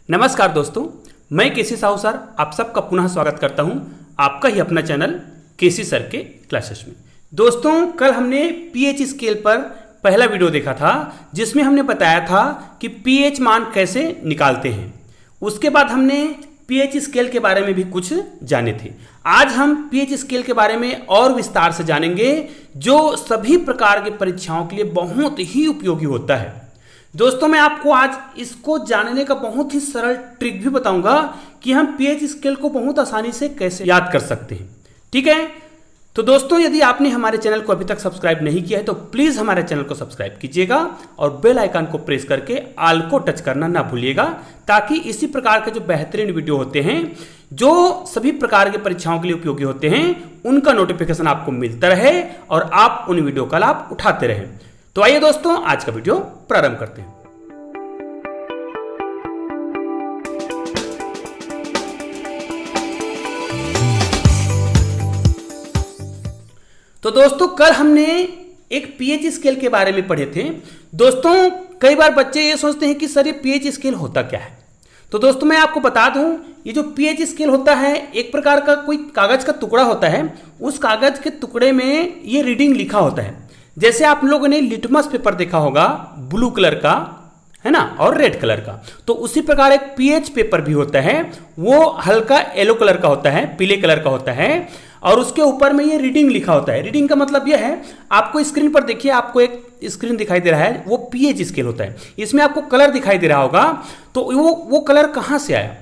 नमस्कार दोस्तों, मैं केसी साहू सर आप सबका पुनः स्वागत करता हूं आपका ही अपना चैनल केसी सर के क्लासेस में। दोस्तों, कल हमने पीएच स्केल पर पहला वीडियो देखा था जिसमें हमने बताया था कि पीएच मान कैसे निकालते हैं। उसके बाद हमने पीएच स्केल के बारे में भी कुछ जाने थे। आज हम पीएच स्केल के बारे में और विस्तार से जानेंगे जो सभी प्रकार की परीक्षाओं के लिए बहुत ही उपयोगी होता है। दोस्तों, मैं आपको आज इसको जानने का बहुत ही सरल ट्रिक भी बताऊंगा कि हम पीएच स्केल को बहुत आसानी से कैसे याद कर सकते हैं। ठीक है, तो दोस्तों, यदि आपने हमारे चैनल को अभी तक सब्सक्राइब नहीं किया है तो प्लीज़ हमारे चैनल को सब्सक्राइब कीजिएगा और बेल आइकन को प्रेस करके ऑल को टच करना ना भूलिएगा, ताकि इसी प्रकार के जो बेहतरीन वीडियो होते हैं जो सभी प्रकार की परीक्षाओं के लिए उपयोगी होते हैं उनका नोटिफिकेशन आपको मिलता रहे और आप उन वीडियो का लाभ उठाते रहें। तो आइए दोस्तों, आज का वीडियो प्रारंभ करते हैं। तो दोस्तों, कल हमने एक पीएच स्केल के बारे में पढ़े थे। दोस्तों, कई बार बच्चे ये सोचते हैं कि सर ये पीएच स्केल होता क्या है। तो दोस्तों, मैं आपको बता दूं, ये जो पीएच स्केल होता है एक प्रकार का कोई कागज का टुकड़ा होता है। उस कागज के टुकड़े में ये रीडिंग लिखा होता है। जैसे आप लोगों ने लिटमस पेपर देखा होगा ब्लू कलर का, है ना, और रेड कलर का, तो उसी प्रकार एक पीएच पेपर भी होता है। वो हल्का येलो कलर का होता है, पीले कलर का होता है, और उसके ऊपर में ये रीडिंग लिखा होता है। रीडिंग का मतलब यह है, आपको स्क्रीन पर देखिए, आपको एक स्क्रीन दिखाई दे रहा है, वो पीएच स्केल होता है। इसमें आपको कलर दिखाई दे रहा होगा, तो वो कलर कहाँ से आया।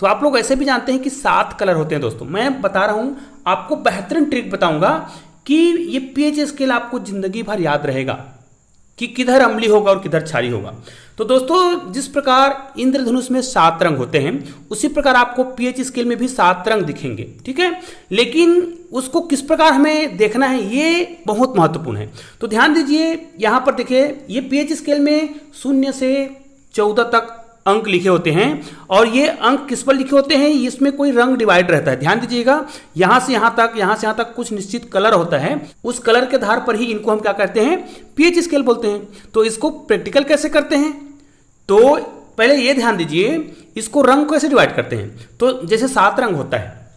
तो आप लोग ऐसे भी जानते हैं कि 7 कलर होते हैं। दोस्तों, मैं बता रहा हूं, आपको बेहतरीन ट्रिक बताऊंगा कि ये पीएच स्केल आपको जिंदगी भर याद रहेगा कि किधर अम्लीय होगा और किधर क्षारीय होगा। तो दोस्तों, जिस प्रकार इंद्रधनुष में 7 रंग होते हैं उसी प्रकार आपको पीएच स्केल में भी 7 रंग दिखेंगे। ठीक है, लेकिन उसको किस प्रकार हमें देखना है ये बहुत महत्वपूर्ण है। तो ध्यान दीजिए, यहां पर देखिए, ये पीएच स्केल में 0 से 14 तक अंक लिखे होते हैं, और ये अंक किस पर लिखे होते हैं, इसमें कोई रंग डिवाइड रहता है। ध्यान दीजिएगा, यहां से यहां तक, यहां से यहां तक कुछ निश्चित कलर होता है। उस कलर के आधार पर ही इनको हम क्या कहते हैं, पीएच स्केल बोलते हैं। तो इसको प्रैक्टिकल कैसे करते हैं, तो पहले ये ध्यान दीजिए, इसको रंग कैसे डिवाइड करते हैं। तो जैसे 7 रंग होता है,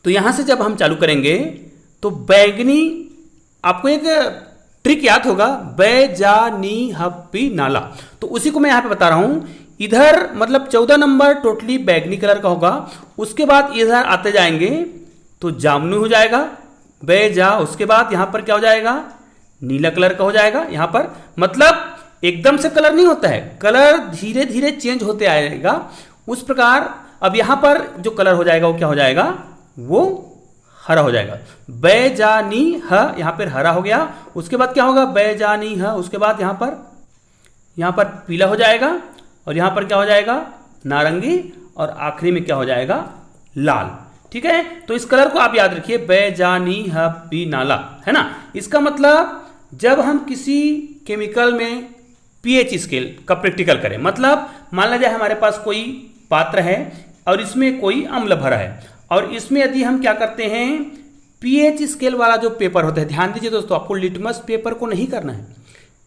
तो यहां से जब हम चालू करेंगे तो बैगनी, आपको एक ट्रिक याद होगा, बैजानी हप्पी नाला, तो उसी को मैं यहां पे बता रहा हूं। इधर मतलब 14 नंबर टोटली बैगनी कलर का होगा। उसके बाद इधर आते जाएंगे तो जामुनी हो जाएगा, बैजा। उसके बाद यहां पर क्या हो जाएगा, नीला कलर का हो जाएगा। यहां पर मतलब एकदम से कलर नहीं होता है, कलर धीरे धीरे चेंज होते आएगा। उस प्रकार अब यहां पर जो कलर हो जाएगा वो क्या हो जाएगा, वो हरा हो जाएगा। बैजानी ह, यहां पर हरा हो गया। उसके बाद क्या होगा, बैजानी ह। उसके बाद यहां पर पीला हो जाएगा, और यहां पर क्या हो जाएगा, नारंगी, और आखिरी में क्या हो जाएगा, लाल। ठीक है, तो इस कलर को आप याद रखिए, बैजानी हप्पी नाला, है ना। इसका मतलब जब हम किसी केमिकल में पीएच स्केल का प्रैक्टिकल करें, मतलब मान लीजिए हमारे पास कोई पात्र है और इसमें कोई अम्ल भरा है, और इसमें यदि हम क्या करते हैं, पीएच स्केल वाला जो पेपर होता है, ध्यान दीजिए दोस्तों, आपको लिटमस पेपर को नहीं करना है।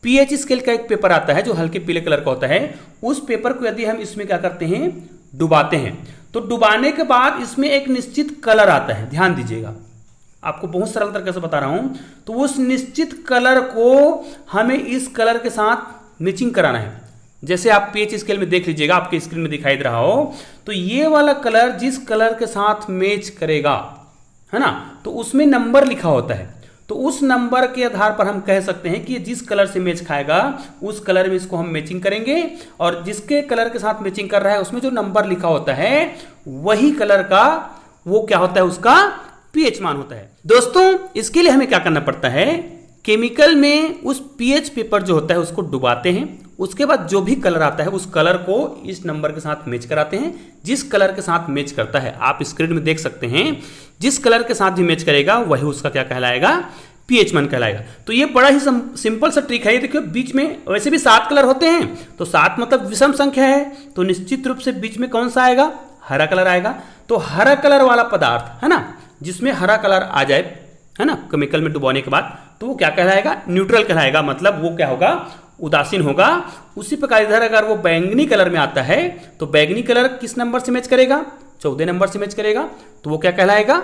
पीएच स्केल का एक पेपर आता है जो हल्के पीले कलर का होता है। उस पेपर को यदि हम इसमें क्या करते हैं, डुबाते हैं, तो डुबाने के बाद इसमें एक निश्चित कलर आता है। ध्यान दीजिएगा, आपको बहुत सरल तरीके से बता रहा हूं। तो उस निश्चित कलर को हमें इस कलर के साथ मैचिंग कराना है। जैसे आप पीएच स्केल में देख लीजिएगा, आपके स्क्रीन में दिखाई दे रहा हो, तो ये वाला कलर जिस कलर के साथ मैच करेगा, है ना, तो उसमें नंबर लिखा होता है। तो उस नंबर के आधार पर हम कह सकते हैं कि जिस कलर से मैच खाएगा उस कलर में इसको हम मैचिंग करेंगे, और जिसके कलर के साथ मैचिंग कर रहा है उसमें जो नंबर लिखा होता है वही कलर का वो क्या होता है, उसका पीएच मान होता है। दोस्तों, इसके लिए हमें क्या करना पड़ता है, केमिकल में उस पीएच पेपर जो होता है उसको डुबाते हैं। उसके बाद जो भी कलर आता है उस कलर को इस नंबर के साथ मैच कराते हैं। जिस कलर के साथ मैच करता है, आप स्क्रीन में देख सकते हैं, जिस कलर के साथ भी मैच करेगा वही उसका क्या कहलाएगा, पीएच मान कहलाएगा। तो ये बड़ा ही सिंपल सा ट्रिक है। ये देखिए, बीच में वैसे भी 7 कलर होते हैं, तो 7 मतलब विषम संख्या है, तो निश्चित रूप से बीच में कौन सा आएगा, हरा कलर आएगा। तो हरा कलर वाला पदार्थ, है ना, जिसमें हरा कलर आ जाए, है ना, केमिकल में डुबाने के बाद, तो वो क्या कहलाएगा, न्यूट्रल कहलाएगा। मतलब वो क्या होगा, उदासीन होगा। उसी प्रकार इधर अगर वो बैंगनी कलर में आता है तो बैंगनी कलर किस नंबर से मैच करेगा? 14 नंबर से मैच करेगा। तो वो क्या कहलाएगा?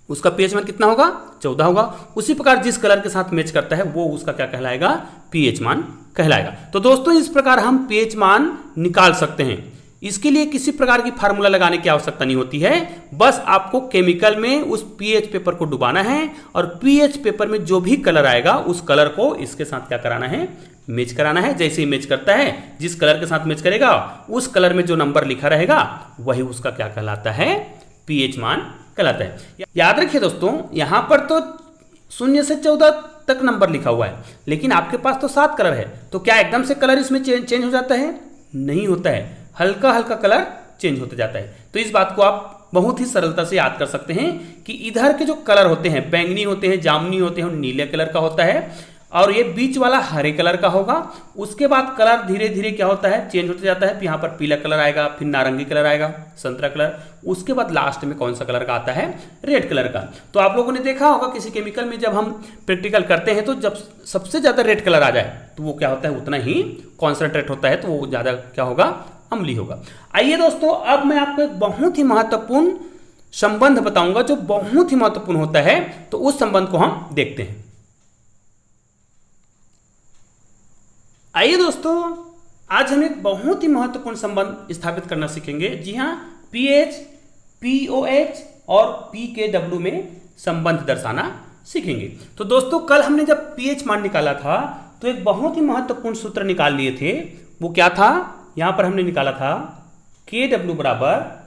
उसका पीएच मान कितना होगा? 14 होगा। उसी प्रकार जिस कलर के साथ मैच करता है वो उसका क्या कहलाएगा? पीएच मान कहलाएगा। तो दोस्तों इस प्रकार हम पीएच मान निकाल सकते हैं। इसके लिए किसी प्रकार की फार्मूला लगाने की आवश्यकता नहीं होती है, बस आपको केमिकल में उस पीएच पेपर को डुबाना है और पीएच पेपर में जो भी कलर आएगा उस कलर को इसके साथ क्या कराना है? मैच कराना है। जैसे ही मैच करता है, जिस कलर के साथ मैच करेगा उस कलर में जो नंबर लिखा रहेगा वही उसका क्या कहलाता है? पीएच मान कहलाता है। याद रखिए दोस्तों, यहां पर तो 0 से 14 तक नंबर लिखा हुआ है, लेकिन आपके पास तो 7 कलर है, तो क्या एकदम से कलर इसमें चेंज हो जाता है? नहीं होता है, हल्का हल्का कलर चेंज होते जाता है। तो इस बात को आप बहुत ही सरलता से याद कर सकते हैं कि इधर के जो कलर होते हैं, बैंगनी होते हैं, जामुनी होते हैं, नीले कलर का होता है, और ये बीच वाला हरे कलर का होगा। उसके बाद कलर धीरे धीरे क्या होता है? चेंज होते जाता है। यहाँ पर पीला कलर आएगा, फिर नारंगी कलर आएगा, संतरा कलर, उसके बाद लास्ट में कौन सा कलर का आता है? रेड कलर का। तो आप लोगों ने देखा होगा किसी केमिकल में जब हम प्रैक्टिकल करते हैं तो जब सबसे ज्यादा रेड कलर आ जाए तो वो क्या होता है? उतना ही कॉन्सेंट्रेट होता है, तो वो ज्यादा क्या होगा? अम्लीय होगा। आइए दोस्तों, अब मैं आपको एक बहुत ही महत्वपूर्ण संबंध बताऊंगा जो बहुत ही महत्वपूर्ण होता है, तो उस संबंध को हम देखते हैं। आइए दोस्तों, आज हम एक बहुत ही महत्वपूर्ण संबंध स्थापित करना सीखेंगे। जी हाँ, पीएच, पीओएच और पीकेडब्ल्यू में संबंध दर्शाना सीखेंगे। तो दोस्तों कल हमने जब पीएच मान निकाला था तो एक बहुत ही महत्वपूर्ण सूत्र निकाल लिए थे। वो क्या था? यहां पर हमने निकाला था केडब्ल्यू बराबर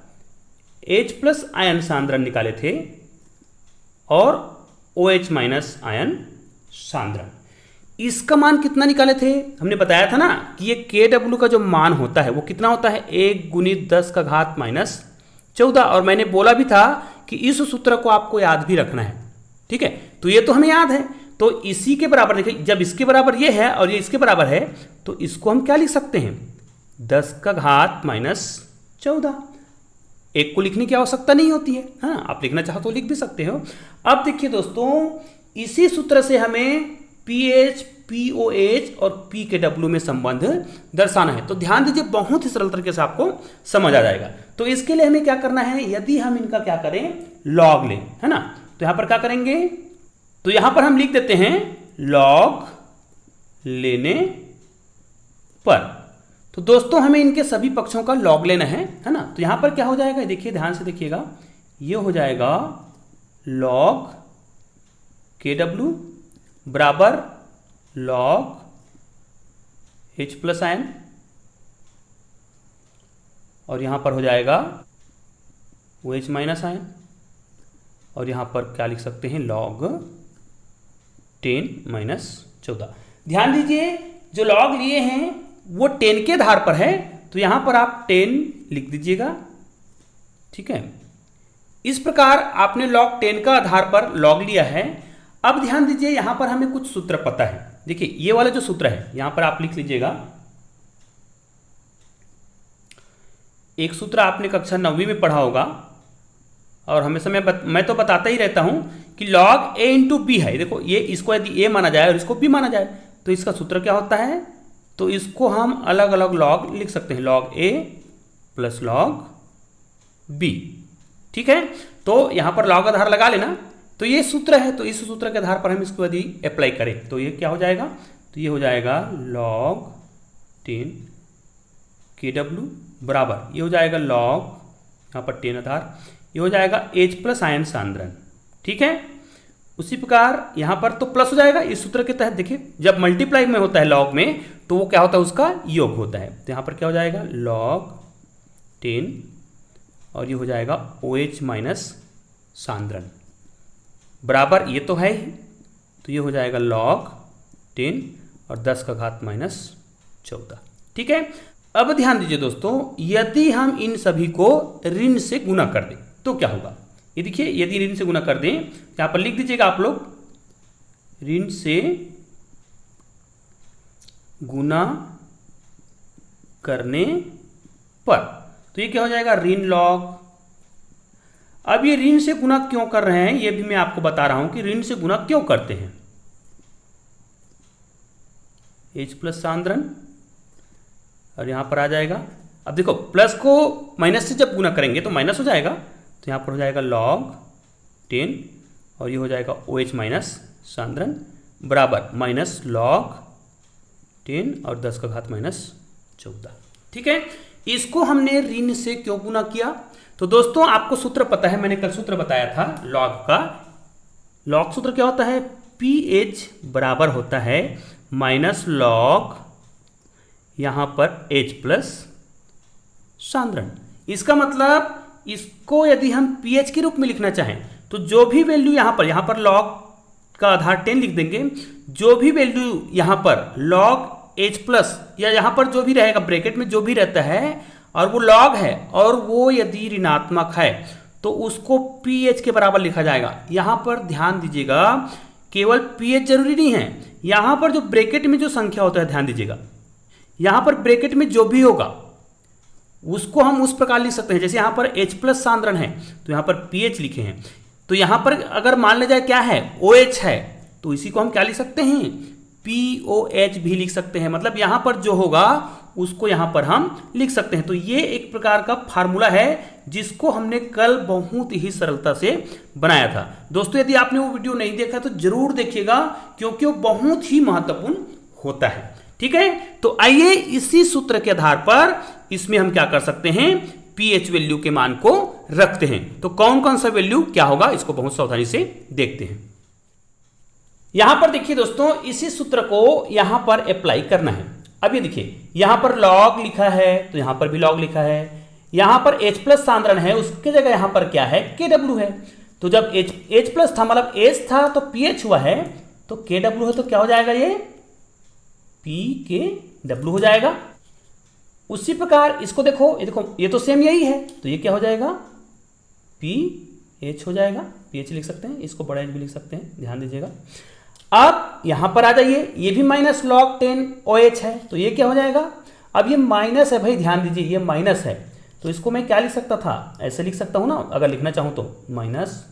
H प्लस आयन सांद्रण निकाले थे और OH माइनस आयन सांद्रण। इसका मान कितना निकाले थे? हमने बताया था ना कि ये KW का जो मान होता है वो कितना होता है? 1 गुणित 10 का घात माइनस 14। और मैंने बोला भी था कि इस सूत्र को आपको याद भी रखना है। ठीक है, तो ये तो हमें याद है, तो इसी के बराबर देखिए, जब इसके बराबर ये है और ये इसके बराबर है तो इसको हम क्या लिख सकते हैं? 10 का घात माइनस 14। एक को लिखने की आवश्यकता नहीं होती है, हाँ, आप लिखना चाहो तो लिख भी सकते हो। अब देखिए दोस्तों, इसी सूत्र से हमें पीएच, पीओएच और पीकेडब्ल्यू में संबंध दर्शाना है। तो ध्यान दीजिए, बहुत ही सरल तरीके से आपको समझ आ जाएगा। तो इसके लिए हमें क्या करना है? यदि हम इनका क्या करें? लॉग लें, है ना, तो यहां पर क्या करेंगे? तो यहां पर हम लिख देते हैं लॉग लेने पर। तो दोस्तों हमें इनके सभी पक्षों का लॉग लेना है ना। तो यहां पर क्या हो जाएगा? देखिए, ध्यान से देखिएगा, ये हो जाएगा लॉग केडब्ल्यू बराबर लॉग H प्लस आयन, और यहां पर हो जाएगा OH माइनस आयन, और यहां पर क्या लिख सकते हैं? Log 10 minus 14। ध्यान दीजिए, जो लॉग लिए हैं वो 10 के आधार पर है, तो यहां पर आप 10 लिख दीजिएगा। ठीक है, इस प्रकार आपने लॉग 10 का आधार पर लॉग लिया है। अब ध्यान दीजिए, यहां पर हमें कुछ सूत्र पता है। देखिए, ये वाला जो सूत्र है यहां पर आप लिख लीजिएगा। एक सूत्र आपने कक्षा 9वीं में पढ़ा होगा, और हमेशा मैं तो बताता ही रहता हूं कि लॉग A इंटू बी है। देखो, ये इसको यदि A माना जाए और इसको B माना जाए तो इसका सूत्र क्या होता है? तो इसको हम अलग अलग लॉग लिख सकते हैं, log A plus log B। ठीक है, तो यहां पर लॉग आधार लगा लेना। तो ये सूत्र है, तो इस सूत्र के आधार पर हम इसको यदि अप्लाई करें तो ये क्या हो जाएगा? तो ये हो जाएगा लॉग 10 KW बराबर, ये हो जाएगा लॉग, यहाँ पर 10 आधार, ये हो जाएगा H प्लस आयन सांद्रण। ठीक है, उसी प्रकार यहाँ पर तो प्लस हो जाएगा इस सूत्र के तहत। देखिए, जब मल्टीप्लाई में होता है लॉग में तो वो क्या होता है? उसका योग होता है। तो यहाँ पर क्या हो जाएगा? लॉग 10, और ये हो जाएगा OH माइनस सांद्रण बराबर, ये तो है ही, तो ये हो जाएगा लॉग 10 और 10 का घात माइनस 14। ठीक है, अब ध्यान दीजिए दोस्तों, यदि हम इन सभी को ऋण से गुना कर दें तो क्या होगा? ये देखिए, यदि ऋण से गुना कर दें, यहां पर लिख दीजिएगा आप लोग, ऋण से गुना करने पर, तो ये क्या हो जाएगा? ऋण लॉग। अब ये ऋण से गुना क्यों कर रहे हैं ये भी मैं आपको बता रहा हूं कि ऋण से गुना क्यों करते हैं। H प्लस सांद्रण, और यहाँ पर आ जाएगा, अब देखो प्लस को माइनस से जब गुना करेंगे तो माइनस हो जाएगा, तो यहाँ पर हो जाएगा log 10 और ये हो जाएगा OH माइनस सांद्रण बराबर माइनस log 10 और 10 का घात माइनस 14। ठीक है, इसको हमने ऋण से क्यों गुना किया? तो दोस्तों आपको सूत्र पता है, मैंने कल सूत्र बताया था लॉग का। लॉग सूत्र क्या होता है? pH बराबर होता है माइनस लॉग यहां पर H प्लस सांद्रण। इसका मतलब इसको यदि हम pH के रूप में लिखना चाहें तो जो भी वैल्यू यहां पर लॉग का आधार 10 लिख देंगे, जो भी वैल्यू यहां पर लॉग H प्लस या यहां पर जो भी रहेगा ब्रैकेट में जो भी रहता है और वो लॉग है और वो यदि ऋणात्मक है तो उसको pH के बराबर लिखा जाएगा। यहां पर ध्यान दीजिएगा, केवल pH जरूरी नहीं है, यहां पर जो ब्रैकेट में जो संख्या होता है ध्यान दीजिएगा, यहां पर ब्रैकेट में जो भी होगा उसको हम उस प्रकार लिख सकते हैं। जैसे यहां पर H प्लस सांद्रण है तो यहां पर pH लिखे हैं, तो यहां पर अगर मान लिया जाए क्या है OH है तो इसी को हम क्या लिख सकते हैं? POH भी लिख सकते हैं। मतलब यहां पर जो होगा उसको यहां पर हम लिख सकते हैं। तो ये एक प्रकार का फार्मूला है जिसको हमने कल बहुत ही सरलता से बनाया था। दोस्तों यदि आपने वो वीडियो नहीं देखा तो जरूर देखिएगा क्योंकि वो बहुत ही महत्वपूर्ण होता है। ठीक है, तो आइए इसी सूत्र के आधार पर इसमें हम क्या कर सकते हैं? pH वैल्यू के मान को रखते हैं। तो कौन कौन सा वैल्यू क्या होगा इसको बहुत सावधानी से देखते हैं। यहां पर देखिए दोस्तों, इसी सूत्र को यहां पर अप्लाई करना है। अब ये देखिए यहां पर लॉग लिखा है तो यहां पर भी लॉग लिखा है, यहां पर H प्लस सांद्रण है उसके जगह यहां पर क्या है? KW है। तो जब H प्लस था मतलब H था तो pH हुआ है, तो KW है तो क्या हो जाएगा? ये PKW हो जाएगा। उसी प्रकार इसको देखो, ये तो सेम यही है, तो ये क्या हो जाएगा? PH हो जाएगा। pH लिख सकते हैं, इसको बड़ा H भी लिख सकते हैं, ध्यान दीजिएगा। अब यहां पर आ जाइए, ये भी माइनस log 10 OH है तो ये क्या हो जाएगा? अब ये माइनस है भाई, ध्यान दीजिए ये माइनस है तो इसको मैं क्या लिख सकता था? ऐसे लिख सकता हूं ना अगर लिखना चाहूं तो, माइनस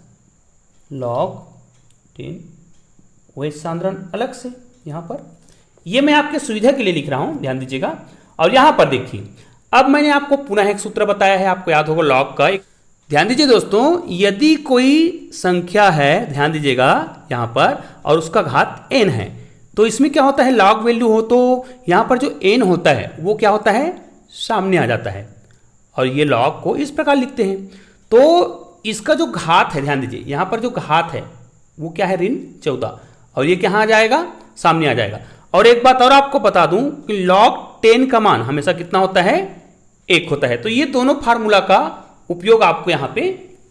log 10 OH सांद्रण अलग से यहां पर, ये मैं आपके सुविधा के लिए लिख रहा हूं, ध्यान दीजिएगा। और यहां पर देखिए, अब मैंने आपको पुनः एक सूत्र बताया है, आपको याद होगा लॉग का। ध्यान दीजिए दोस्तों, यदि कोई संख्या है, ध्यान दीजिएगा यहां पर, और उसका घात n है तो इसमें क्या होता है? लॉग वैल्यू हो तो यहां पर जो n होता है वो क्या होता है? सामने आ जाता है और ये लॉग को इस प्रकार लिखते हैं। तो इसका जो घात है, ध्यान दीजिए यहां पर जो घात है वो क्या है? ऋण 14, और ये कहां आ जाएगा? सामने आ जाएगा। और एक बात और आपको बता दूं कि log 10 का मान हमेशा कितना होता है? 1 होता है। तो ये दोनों फार्मूला का उपयोग आपको यहां पे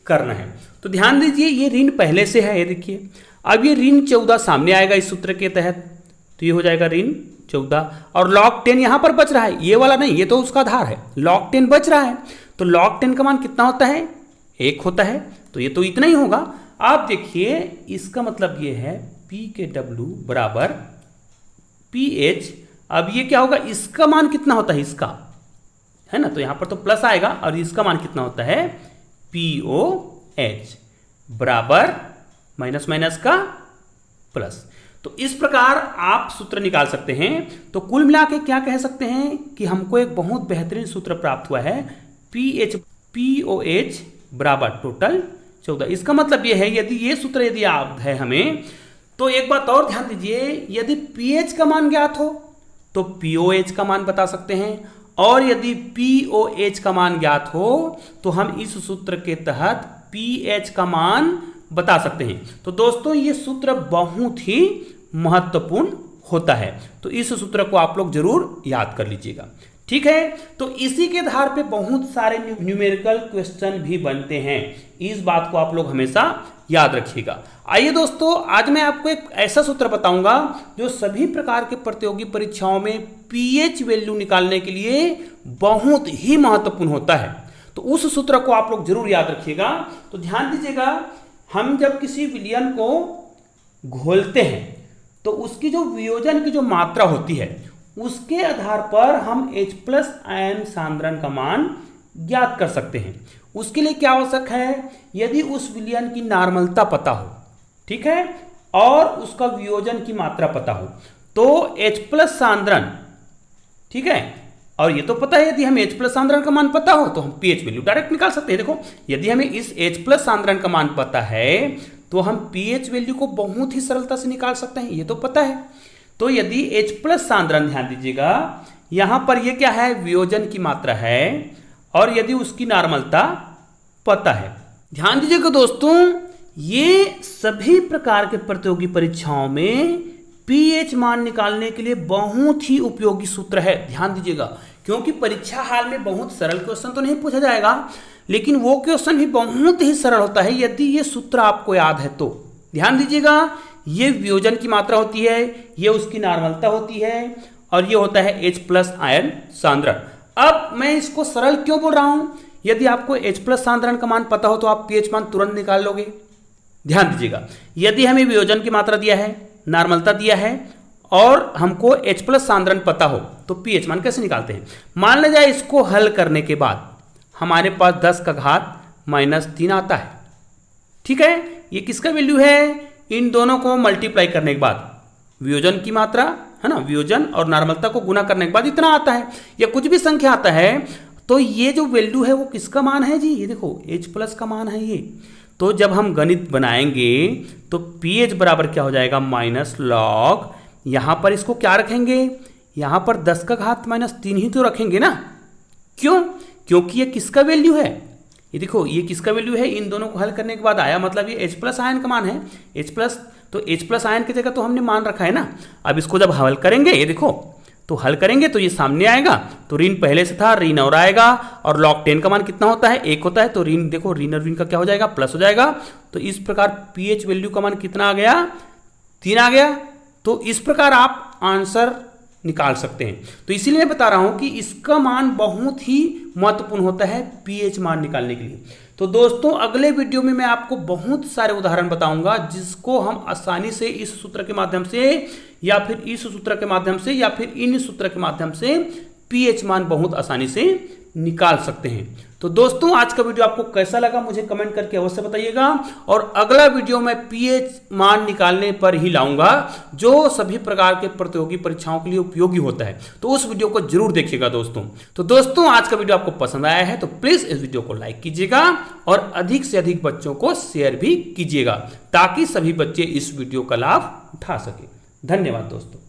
करना है। तो ध्यान दीजिए ये ऋण पहले से है, ये देखिए। अब ये ऋण 14 सामने आएगा इस सूत्र के तहत, तो ये हो जाएगा ऋण 14, और log 10 यहां पर बच रहा है, ये वाला नहीं, ये तो उसका आधार है। log 10 बच रहा है तो log 10 का मान कितना होता है? 1 होता है, तो ये तो इतना ही होगा। आप देखिए इसका मतलब ये है PKW बराबर PH। अब ये क्या होगा? इसका मान कितना होता है? इसका है ना, तो यहां पर तो प्लस आएगा, और इसका मान कितना होता है? POH बराबर माइनस माइनस का प्लस। तो इस प्रकार आप सूत्र निकाल सकते हैं। तो कुल मिला के क्या कह सकते हैं कि हमको एक बहुत बेहतरीन सूत्र प्राप्त हुआ है, POH बराबर टोटल 14। इसका मतलब यह है यदि ये सूत्र यदि याद है हमें, तो एक बात और ध्यान दीजिए, यदि pH का मान ज्ञात हो तो POH का मान बता सकते हैं, और यदि POH का मान ज्ञात हो तो हम इस सूत्र के तहत pH का मान बता सकते हैं। तो दोस्तों ये सूत्र बहुत ही महत्वपूर्ण होता है, तो इस सूत्र को आप लोग जरूर याद कर लीजिएगा। ठीक है, तो इसी के आधार पे बहुत सारे न्यूमेरिकल क्वेश्चन भी बनते हैं, इस बात को आप लोग हमेशा याद रखिएगा। आइए दोस्तों, आज मैं आपको एक ऐसा सूत्र बताऊंगा जो सभी प्रकार के प्रतियोगी परीक्षाओं में pH वैल्यू निकालने के लिए बहुत ही महत्वपूर्ण होता है। तो उस सूत्र को आप लोग जरूर याद रखिएगा। तो ध्यान दीजिएगा, हम जब किसी विलयन को घोलते हैं तो उसकी जो वियोजन की जो मात्रा होती है उसके आधार पर हम H प्लस आयन सांद्रण का मान ज्ञात कर सकते हैं। उसके लिए क्या आवश्यक है? यदि उस विलयन की नॉर्मलता पता हो, ठीक है, और उसका वियोजन की मात्रा पता हो, तो H+ सांद्रण, ठीक है, और ये तो पता है, यदि हमें H+ सांद्रण का मान पता हो तो हम pH वैल्यू डायरेक्ट निकाल सकते हैं। देखो, यदि हमें इस H+ सांद्रण का मान पता है तो हम pH वैल्यू को बहुत ही सरलता से निकाल सकते हैं, ये तो पता है। तो यदि H+ सांद्रण, ध्यान दीजिएगा, यहां पर ये क्या है, वियोजन की मात्रा है, और यदि उसकी नॉर्मलता पता है। ध्यान दीजिएगा दोस्तों, ये सभी प्रकार के प्रतियोगी परीक्षाओं में pH मान निकालने के लिए बहुत ही उपयोगी सूत्र है। ध्यान दीजिएगा, क्योंकि परीक्षा हाल में बहुत सरल क्वेश्चन तो नहीं पूछा जाएगा, लेकिन वो क्वेश्चन भी बहुत ही सरल होता है यदि ये सूत्र आपको याद है तो। ध्यान दीजिएगा, ये वियोजन की मात्रा होती है, ये उसकी नॉर्मलता होती है, और ये होता है H+ आयन सांद्रण। अब मैं इसको सरल क्यों बोल रहा हूं, यदि आपको H+ सांद्रण का मान पता हो तो आप pH मान तुरंत निकाल लोगे। ध्यान दीजिएगा, यदि हमें वियोजन की मात्रा दिया है, नॉर्मलता दिया है, और हमको H+ सांद्रण पता हो तो pH मान कैसे निकालते हैं। मान लिया जाए इसको हल करने के बाद हमारे पास 10⁻³ आता है, ठीक है। ये किसका वैल्यू है, इन दोनों को मल्टीप्लाई करने के बाद वियोजन की मात्रा है ना, वियोजन और नॉर्मलता को गुना करने के बाद इतना आता है, या कुछ भी संख्या आता है, तो ये जो वैल्यू है वो किसका मान है जी, ये देखो H+ का मान है ये। तो जब हम गणित बनाएंगे तो pH बराबर क्या हो जाएगा, -log, यहां पर इसको क्या रखेंगे, यहां पर 10⁻³ ही तो रखेंगे ना। क्यों, क्योंकि ये किसका वैल्यू है, ये देखो ये किसका वैल्यू है, इन दोनों को हल करने के बाद आया, मतलब ये H+ आयन का मान है। H+, तो H+ आयन की जगह तो हमने मान रखा है ना। अब इसको जब हल करेंगे, ये देखो, तो हल करेंगे तो ये सामने आएगा, तो ऋण पहले से था, ऋण और आएगा, और log 10 का मान कितना होता है, 1 होता है, तो ऋण देखो, ऋण और ऋण का क्या हो जाएगा, प्लस हो जाएगा। तो इस प्रकार pH वैल्यू का मान कितना आ गया, 3 आ गया। तो इस प्रकार आप आंसर निकाल सकते हैं। तो इसीलिए मैं बता रहा हूं कि इसका मान बहुत ही महत्वपूर्ण होता है pH मान निकालने के लिए। तो दोस्तों, अगले वीडियो में मैं आपको बहुत सारे उदाहरण बताऊंगा जिसको हम आसानी से इस सूत्र के माध्यम से, या फिर इस सूत्र के माध्यम से, या फिर इन सूत्र के माध्यम से pH मान बहुत आसानी से निकाल सकते हैं। तो दोस्तों, आज का वीडियो आपको कैसा लगा मुझे कमेंट करके अवश्य बताइएगा, और अगला वीडियो मैं pH मान निकालने पर ही लाऊंगा जो सभी प्रकार के प्रतियोगी परीक्षाओं के लिए उपयोगी होता है। तो उस वीडियो को जरूर देखिएगा दोस्तों। तो दोस्तों, आज का वीडियो आपको पसंद आया है तो प्लीज इस वीडियो को लाइक कीजिएगा, और अधिक से अधिक बच्चों को शेयर भी कीजिएगा, ताकि सभी बच्चे इस वीडियो का लाभ उठा सके। धन्यवाद दोस्तों।